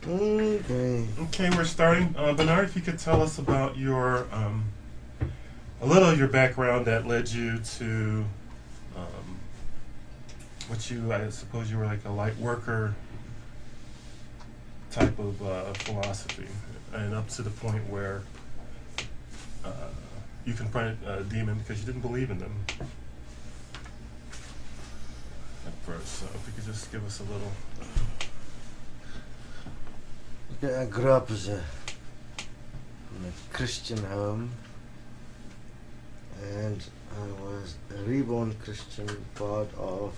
Okay. Okay, we're starting. Bernard, if you could tell us about your a little of your background that led you to what I suppose you were like a light worker type of philosophy, and up to the point where you confronted a demon because you didn't believe in them at first. So if you could just give us a little. Okay, I grew up in a Christian home, and I was a reborn Christian, part of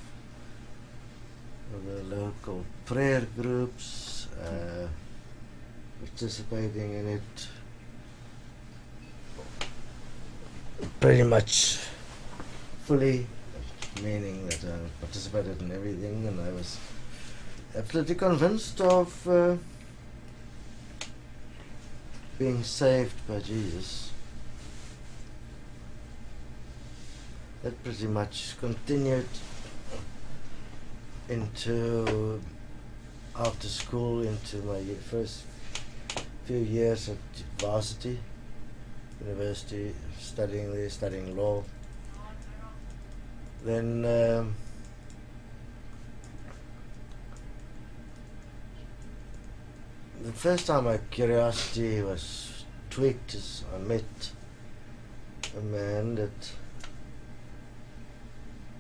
the local prayer groups, participating in it pretty much fully, meaning that I participated in everything, and I was absolutely convinced of being saved by Jesus. That pretty much continued into after school, into my first few years at university, studying law. Then the first time my curiosity was tweaked is I met a man that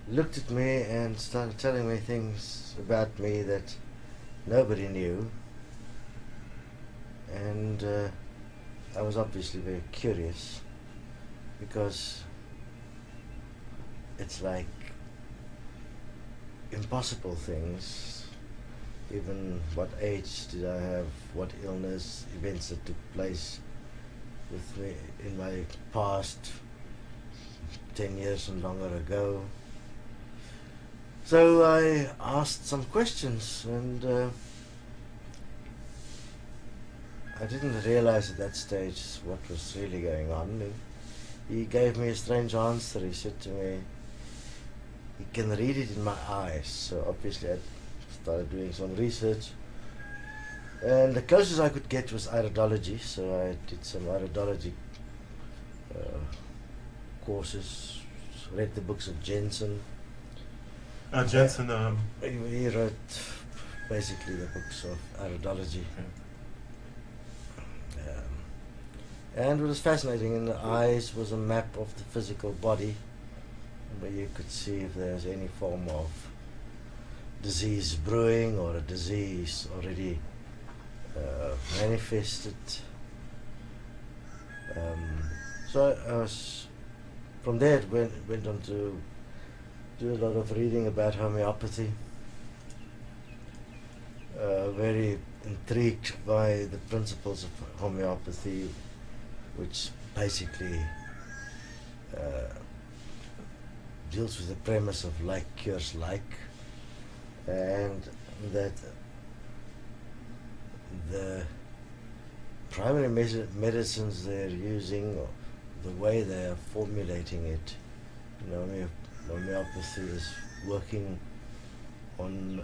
looked at me and started telling me things about me that nobody knew, and I was obviously very curious, because it's like impossible things. Even what age did I have, what illness, events that took place with me in my past, 10 years and longer ago. So I asked some questions, and I didn't realize at that stage what was really going on. And he gave me a strange answer. He said to me, "You can read it in my eyes." So obviously I started doing some research, and the closest I could get was iridology, so I did some iridology courses, read the books of Jensen. Jensen, he wrote basically the books of iridology. And what was fascinating, in the eyes was a map of the physical body, where you could see if there was any form of disease brewing or a disease already manifested. So I was, from there it went on to do a lot of reading about homeopathy. Very intrigued by the principles of homeopathy, which basically deals with the premise of like cures like, and that the primary medicines they're using, or the way they are formulating it, homeopathy is working on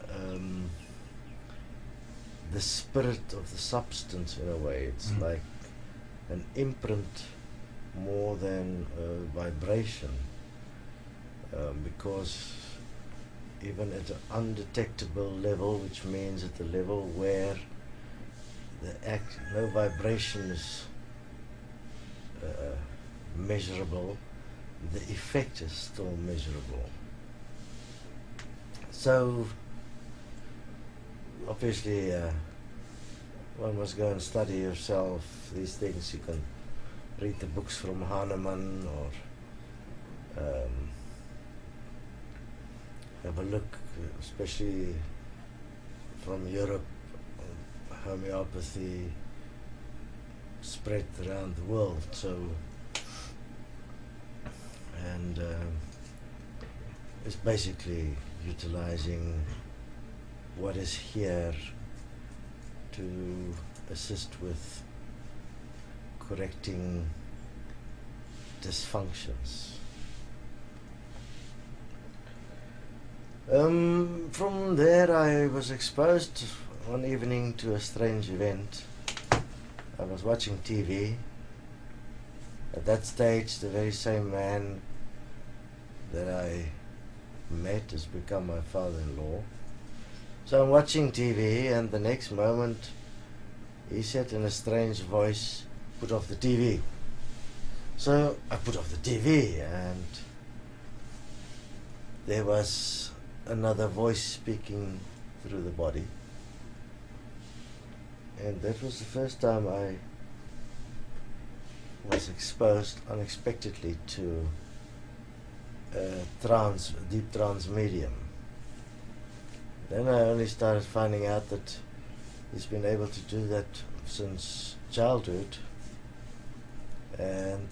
the spirit of the substance in a way. It's like an imprint more than a vibration, because even at an undetectable level, which means at the level where no vibration is measurable, the effect is still measurable. So obviously one must go and study yourself these things. You can read the books from Hahnemann, or have a look, especially from Europe. Homeopathy spread around the world, so, and it's basically utilizing what is here to assist with correcting dysfunctions. From there I was exposed one evening to a strange event. I was watching TV. At that stage, the very same man that I met has become my father-in-law. So I'm watching TV, and the next moment he said in a strange voice, "Put off the TV." So I put off the TV, and there was another voice speaking through the body. And that was the first time I was exposed unexpectedly to a deep trance medium. Then I only started finding out that he's been able to do that since childhood, and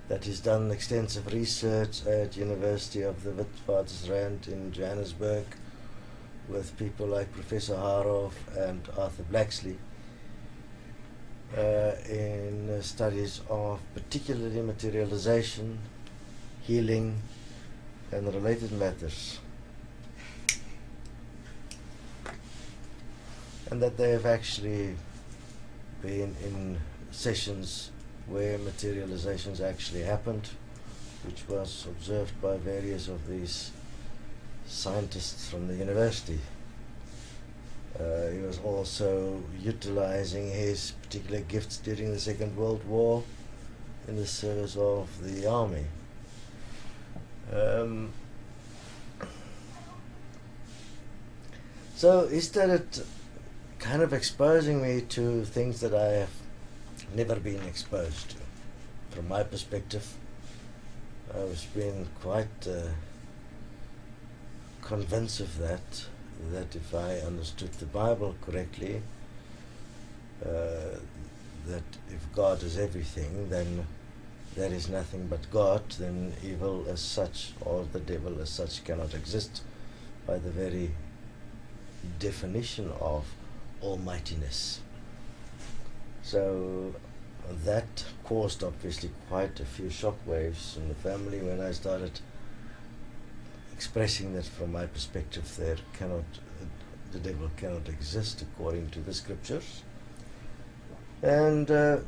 that he's done extensive research at University of the Witwatersrand in Johannesburg with people like Professor Haroff and Arthur Blacksley in studies of particularly materialization, healing, and related matters. And that they have actually been in sessions where materializations actually happened, which was observed by various of these scientists from the university. He was also utilizing his particular gifts during the Second World War in the service of the army. So he started kind of exposing me to things that I have never been exposed to. From my perspective, I was being quite convinced of that if I understood the Bible correctly, that if God is everything, then there is nothing but God, then evil as such, or the devil as such, cannot exist by the very definition of almightiness. So that caused obviously quite a few shockwaves in the family when I started expressing that from my perspective the devil cannot exist according to the scriptures, and that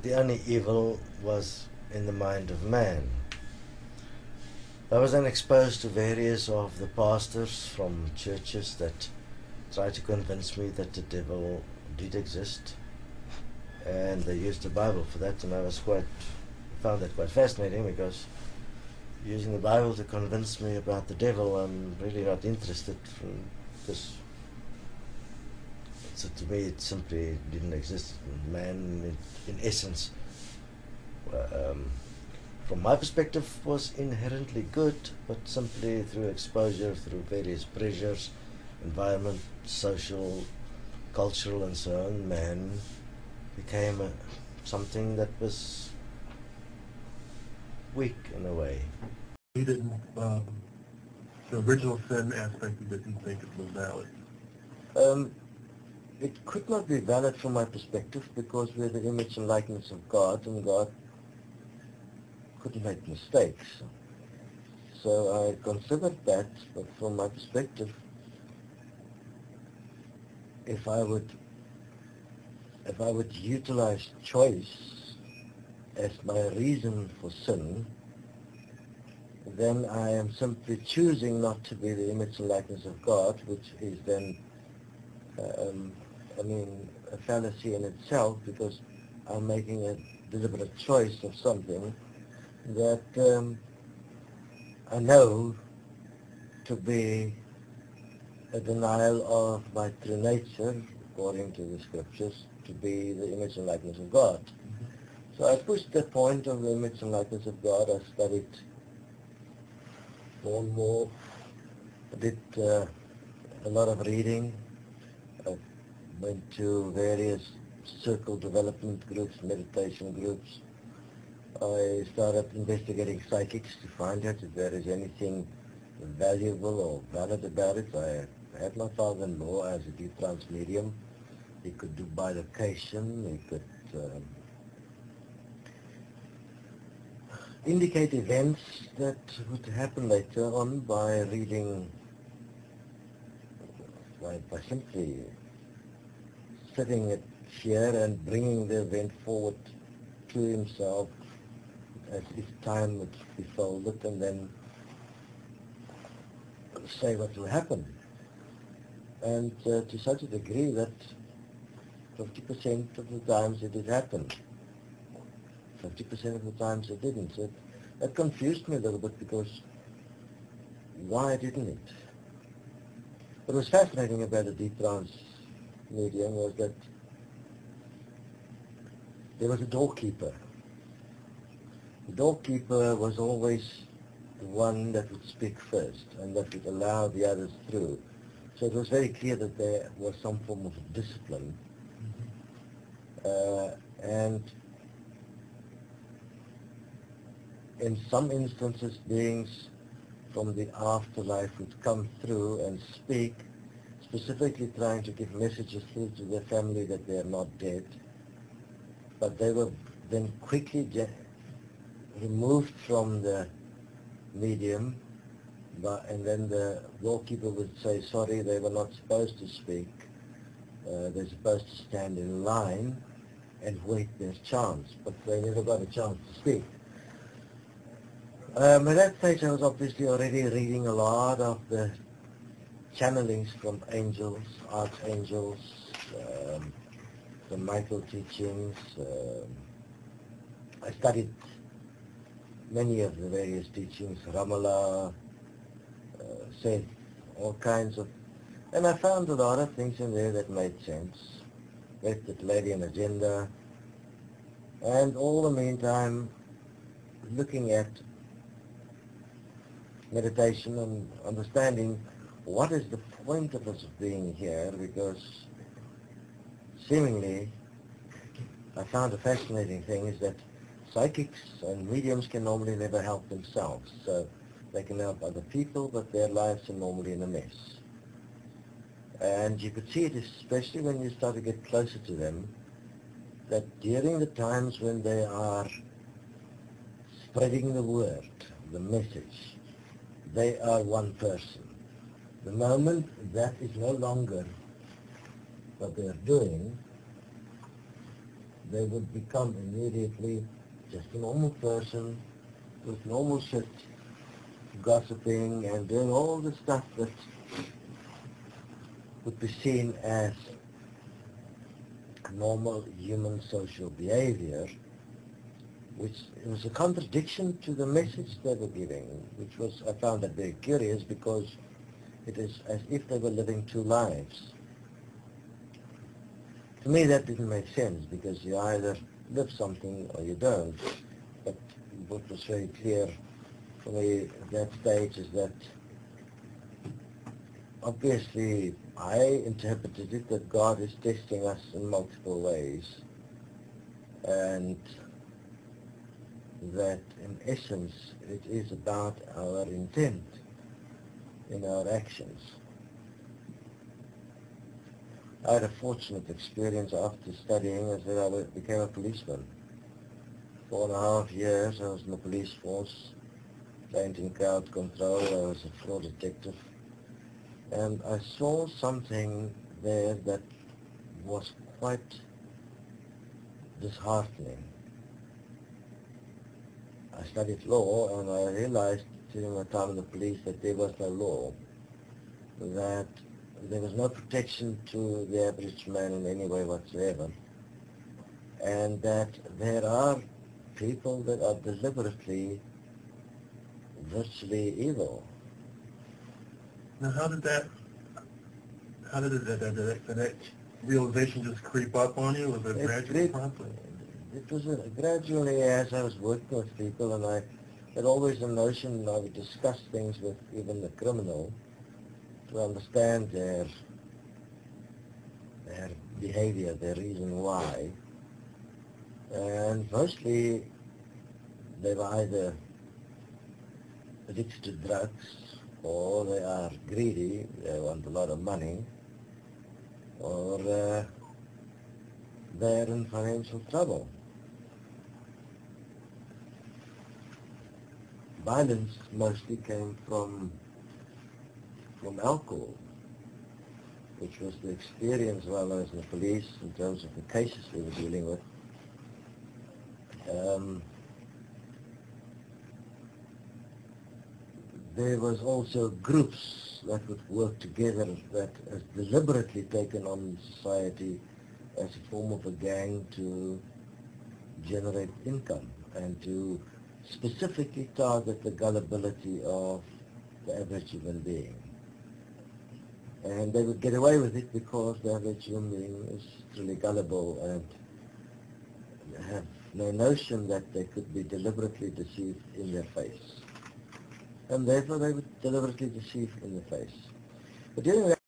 the only evil was in the mind of man. I was then exposed to various of the pastors from churches that tried to convince me that the devil did exist, and they used the Bible for that, and I found that quite fascinating, because using the Bible to convince me about the devil, I'm really not interested, because so to me it simply didn't exist. Man, in essence, from my perspective, was inherently good, but simply through exposure, through various pressures, environment, social, cultural, and so on, man became something that was weak in a way. He didn't, the original sin aspect of it, didn't think it was valid. It could not be valid from my perspective, because we're the image and likeness of God, and God couldn't make mistakes. So I considered that, but from my perspective, if I would utilize choice as my reason for sin, then I am simply choosing not to be the image and likeness of God, which is then, a fallacy in itself, because I'm making a deliberate choice of something that I know to be a denial of my true nature, according to the scriptures, to be the image and likeness of God. So I pushed the point of the image and likeness of God. I studied more and more. I did a lot of reading. I went to various circle development groups, meditation groups. I started investigating psychics to find out if there is anything valuable or valid about it. I had my father-in-law as a deep trance medium. He could do bilocation, he could indicate events that would happen later on by reading, by simply sitting it here and bringing the event forward to himself as if time would be folded, and then say what will happen. And to such a degree that 50% of the times it did happen. 50% of the times it didn't. So that confused me a little bit, because why didn't it? What was fascinating about the deep trance medium was that there was a doorkeeper. The doorkeeper was always the one that would speak first and that would allow the others through. So it was very clear that there was some form of discipline. And in some instances, beings from the afterlife would come through and speak, specifically trying to give messages through to their family that they are not dead. But they were then quickly removed from the medium, and then the doorkeeper would say, sorry, they were not supposed to speak. They're supposed to stand in line and wait their chance, but they never got a chance to speak. At that stage, I was obviously already reading a lot of the channelings from angels, archangels, the Michael teachings. I studied many of the various teachings, Ramallah, Seth, all kinds of, and I found a lot of things in there that made sense. Read the Palladian agenda, and all the meantime looking at meditation and understanding what is the point of us being here, because seemingly I found a fascinating thing is that psychics and mediums can normally never help themselves. So they can help other people, but their lives are normally in a mess. And you could see it, especially when you start to get closer to them, that during the times when they are spreading the word, the message, they are one person. The moment that is no longer what they are doing, they would become immediately just a normal person with normal shit, gossiping and doing all the stuff that would be seen as normal human social behavior, which was a contradiction to the message they were giving, which was, I found that very curious, because it is as if they were living two lives. To me that didn't make sense, because you either live something or you don't. But what was very clear for me at that stage is that obviously I interpreted it that God is testing us in multiple ways, and that in essence it is about our intent in our actions. I had a fortunate experience after studying, as that I became a policeman. 4.5 years I was in the police force, trained in crowd control. I was a fraud detective, and I saw something there that was quite disheartening. I studied law, and I realized during my time in the police that there was no law, that there was no protection to the average man in any way whatsoever, and that there are people that are deliberately virtually evil. Now, how did that realization just creep up on you? Was it gradual process? It was gradually as I was working with people, and I had always a notion I would discuss things with even the criminal to understand their behavior, their reason why. And mostly they were either addicted to drugs, or they are greedy, they want a lot of money, or they're in financial trouble. violence mostly came from alcohol, which was the experience while I was in the police in terms of the cases we were dealing with. There was also groups that would work together that has deliberately taken on society as a form of a gang to generate income and to specifically target the gullibility of the average human being. And they would get away with it because the average human being is really gullible and have no notion that they could be deliberately deceived in their face. And therefore they would deliberately deceive in the face. But during